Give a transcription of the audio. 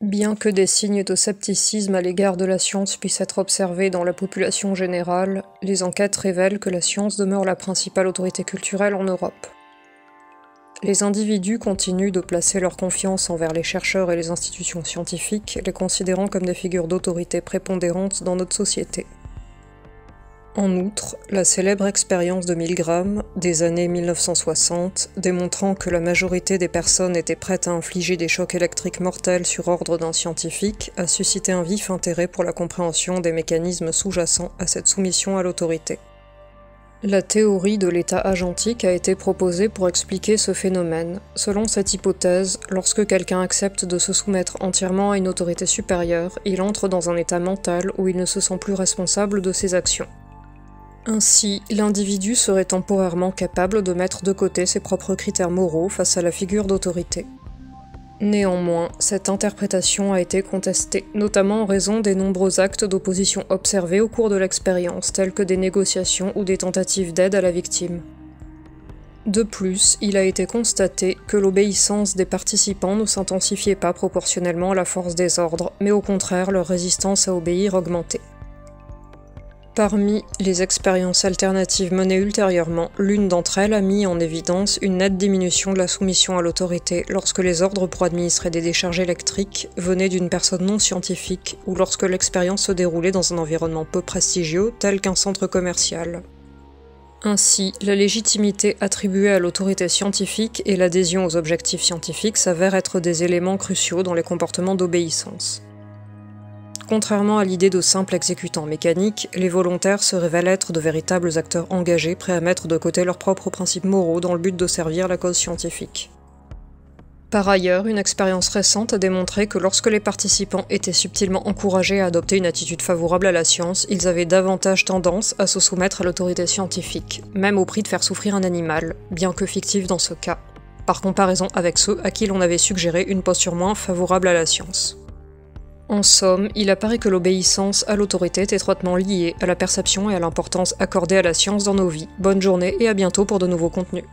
Bien que des signes de scepticisme à l'égard de la science puissent être observés dans la population générale, les enquêtes révèlent que la science demeure la principale autorité culturelle en Europe. Les individus continuent de placer leur confiance envers les chercheurs et les institutions scientifiques, les considérant comme des figures d'autorité prépondérantes dans notre société. En outre, la célèbre expérience de Milgram, des années 1960, démontrant que la majorité des personnes étaient prêtes à infliger des chocs électriques mortels sur ordre d'un scientifique, a suscité un vif intérêt pour la compréhension des mécanismes sous-jacents à cette soumission à l'autorité. La théorie de l'état agentique a été proposée pour expliquer ce phénomène. Selon cette hypothèse, lorsque quelqu'un accepte de se soumettre entièrement à une autorité supérieure, il entre dans un état mental où il ne se sent plus responsable de ses actions. Ainsi, l'individu serait temporairement capable de mettre de côté ses propres critères moraux face à la figure d'autorité. Néanmoins, cette interprétation a été contestée, notamment en raison des nombreux actes d'opposition observés au cours de l'expérience, tels que des négociations ou des tentatives d'aide à la victime. De plus, il a été constaté que l'obéissance des participants ne s'intensifiait pas proportionnellement à la force des ordres, mais au contraire leur résistance à obéir augmentait. Parmi les expériences alternatives menées ultérieurement, l'une d'entre elles a mis en évidence une nette diminution de la soumission à l'autorité lorsque les ordres pour administrer des décharges électriques venaient d'une personne non scientifique ou lorsque l'expérience se déroulait dans un environnement peu prestigieux tel qu'un centre commercial. Ainsi, la légitimité attribuée à l'autorité scientifique et l'adhésion aux objectifs scientifiques s'avèrent être des éléments cruciaux dans les comportements d'obéissance. Contrairement à l'idée de simples exécutants mécaniques, les volontaires se révèlent être de véritables acteurs engagés prêts à mettre de côté leurs propres principes moraux dans le but de servir la cause scientifique. Par ailleurs, une expérience récente a démontré que lorsque les participants étaient subtilement encouragés à adopter une attitude favorable à la science, ils avaient davantage tendance à se soumettre à l'autorité scientifique, même au prix de faire souffrir un animal, bien que fictif dans ce cas, par comparaison avec ceux à qui l'on avait suggéré une posture moins favorable à la science. En somme, il apparaît que l'obéissance à l'autorité est étroitement liée à la perception et à l'importance accordée à la science dans nos vies. Bonne journée et à bientôt pour de nouveaux contenus.